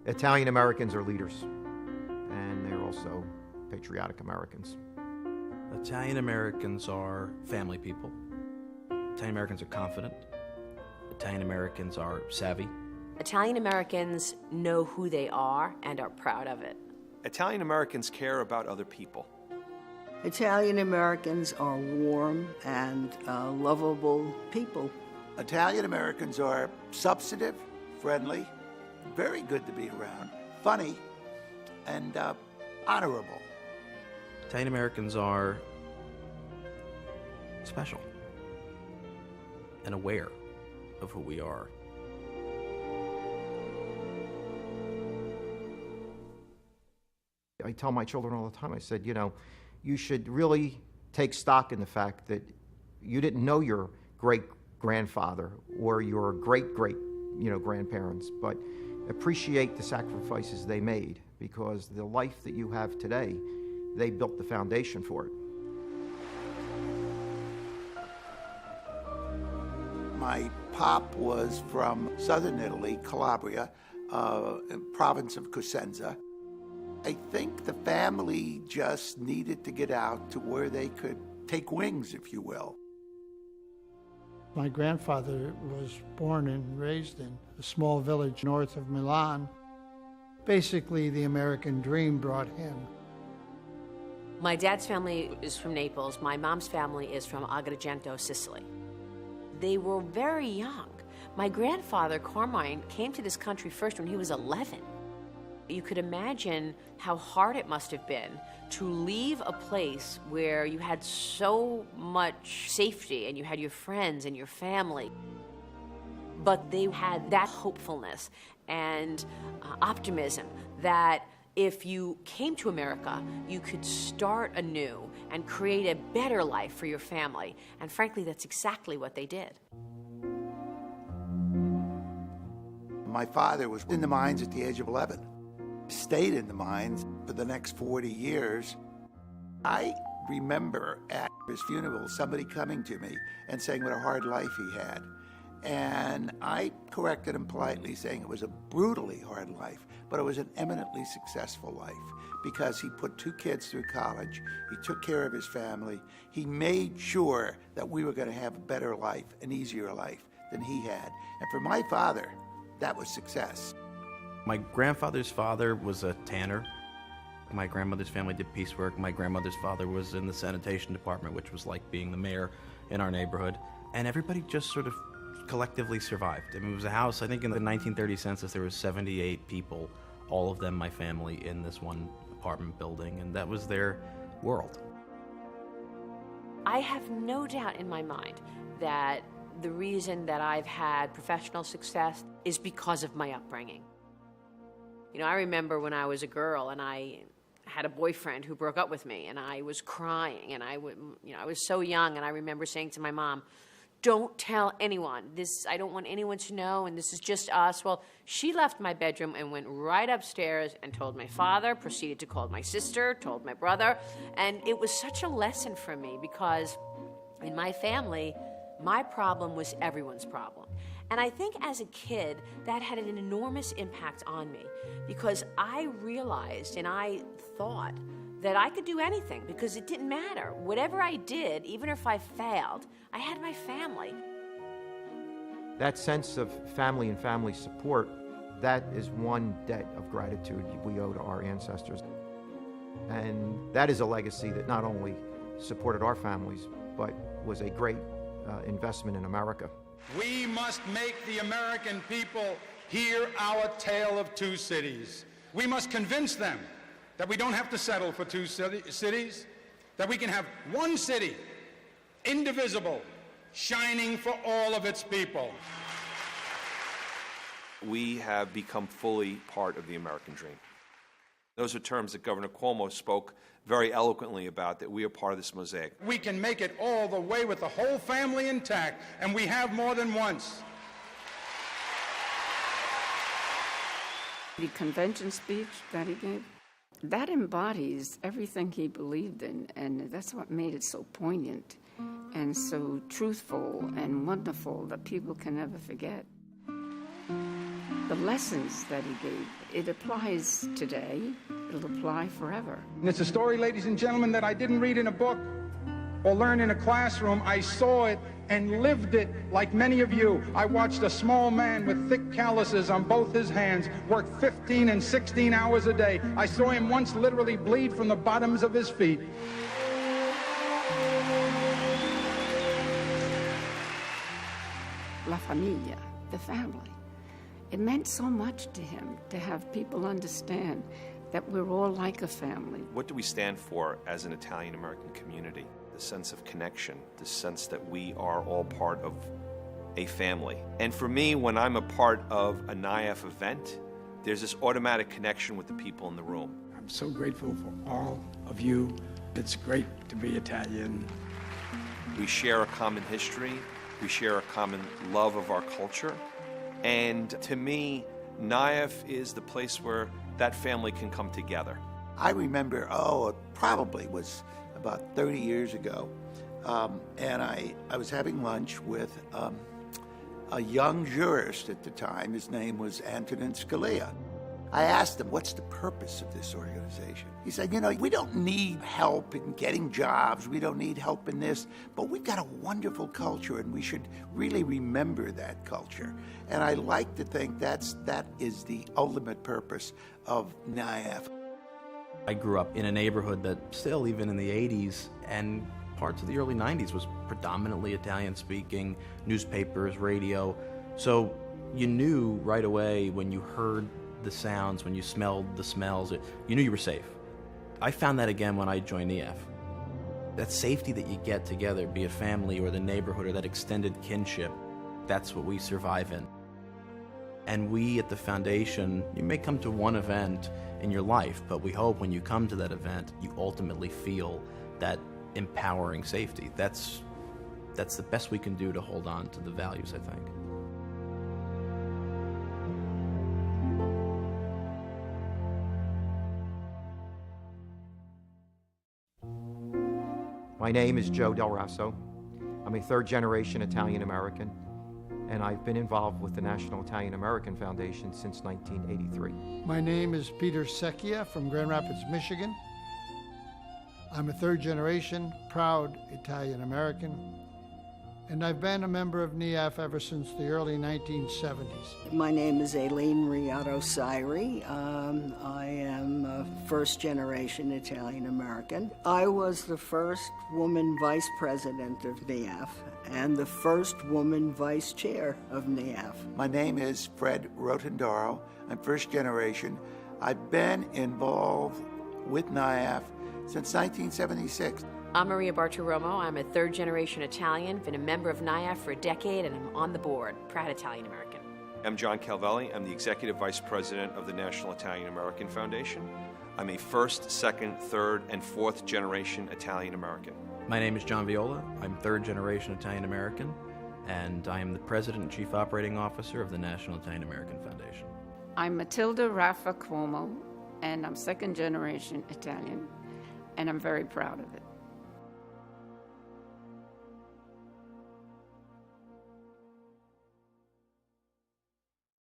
Italian Americans are leaders, and they're also patriotic Americans. Italian Americans are family people. Italian Americans are confident. Italian Americans are savvy. Italian Americans know who they are and are proud of it. Italian Americans care about other people. Italian Americans are warm and lovable people. Italian Americans are substantive, friendly, very good to be around, funny, and honorable. Italian Americans are special and aware of who we are. I tell my children all the time, I said, you should really take stock in the fact that you didn't know your great-grandfather or your great-great, grandparents, but appreciate the sacrifices they made, because the life that you have today, they built the foundation for it. My pop was from southern Italy, Calabria, province of Cosenza. I think the family just needed to get out to where they could take wings, if you will. My grandfather was born and raised in a small village north of Milan. Basically, the American dream brought him. My dad's family is from Naples. My mom's family is from Agrigento, Sicily. They were very young. My grandfather, Carmine, came to this country first when he was 11. You could imagine how hard it must have been to leave a place where you had so much safety and you had your friends and your family. But they had that hopefulness and optimism that if you came to America, you could start anew and create a better life for your family. And frankly, that's exactly what they did. My father was in the mines at the age of 11. Stayed in the mines for the next 40 years. I remember at his funeral somebody coming to me and saying what a hard life he had. And I corrected him politely, saying it was a brutally hard life, but it was an eminently successful life because he put 2 kids through college, he took care of his family, he made sure that we were going to have a better life, an easier life than he had. And for my father, that was success. My grandfather's father was a tanner. My grandmother's family did piecework. My grandmother's father was in the sanitation department, which was like being the mayor in our neighborhood. And everybody just sort of collectively survived. I mean, it was a house, I think in the 1930 census, there was 78 people, all of them my family, in this one apartment building, and that was their world. I have no doubt in my mind that the reason that I've had professional success is because of my upbringing. I remember when I was a girl and I had a boyfriend who broke up with me and I was crying and I was so young, and I remember saying to my mom, "Don't tell anyone. I don't want anyone to know, and this is just us." Well, she left my bedroom and went right upstairs and told my father, proceeded to call my sister, told my brother, and it was such a lesson for me because in my family, my problem was everyone's problem. And I think as a kid, that had an enormous impact on me because I realized and I thought that I could do anything because it didn't matter. Whatever I did, even if I failed, I had my family. That sense of family and family support, that is one debt of gratitude we owe to our ancestors. And that is a legacy that not only supported our families, but was a great investment in America. We must make the American people hear our tale of 2 cities. We must convince them that we don't have to settle for 2 cities, that we can have 1 city, indivisible, shining for all of its people. We have become fully part of the American dream. Those are terms that Governor Cuomo spoke very eloquently about, that we are part of this mosaic. We can make it all the way with the whole family intact, and we have more than once. The convention speech that he gave, that embodies everything he believed in, and that's what made it so poignant and so truthful and wonderful that people can never forget. the lessons that he gave. It applies today. It'll apply forever. And it's a story, ladies and gentlemen, that I didn't read in a book or learn in a classroom. I saw it and lived it like many of you. I watched a small man with thick calluses on both his hands work 15 and 16 hours a day. I saw him once literally bleed from the bottoms of his feet. La familia, the family. It meant so much to him to have people understand that we're all like a family. What do we stand for as an Italian-American community? The sense of connection, the sense that we are all part of a family. And for me, when I'm a part of a Niaf event, there's this automatic connection with the people in the room. I'm so grateful for all of you. It's great to be Italian. We share a common history. We share a common love of our culture. And to me, Niaf is the place where that family can come together. I remember, it probably was about 30 years ago, and I was having lunch with a young jurist at the time. His name was Antonin Scalia. I asked him, what's the purpose of this organization? He said, we don't need help in getting jobs. We don't need help in this, but we've got a wonderful culture, and we should really remember that culture. And I like to think that is the ultimate purpose of Niaf. I grew up in a neighborhood that still, even in the 80s and parts of the early 90s, was predominantly Italian-speaking, newspapers, radio. So you knew right away when you heard the sounds, when you smelled the smells, you knew you were safe. I found that again when I joined Niaf. That safety that you get together, be it family or the neighborhood or that extended kinship, that's what we survive in. And we at the foundation, you may come to one event in your life, but we hope when you come to that event, you ultimately feel that empowering safety. That's the best we can do to hold on to the values, I think. My name is Joe Del Rasso. I'm a third-generation Italian-American, and I've been involved with the National Italian-American Foundation since 1983. My name is Peter Secchia from Grand Rapids, Michigan. I'm a third-generation, proud Italian-American, and I've been a member of Niaf ever since the early 1970s. My name is Aileen Riato Sairi. I am a first-generation Italian-American. I was the first woman vice president of Niaf and the first woman vice chair of Niaf. My name is Fred Rotondaro. I'm first generation. I've been involved with Niaf since 1976. I'm Maria Bartiromo. I'm a third-generation Italian, been a member of Niaf for a decade, and I'm on the board, proud Italian-American. I'm John Calvelli. I'm the Executive Vice President of the National Italian-American Foundation. I'm a first, second, third, and fourth generation Italian-American. My name is John Viola. I'm third-generation Italian-American, and I am the President and Chief Operating Officer of the National Italian-American Foundation. I'm Matilda Raffa Cuomo, and I'm second-generation Italian, and I'm very proud of it.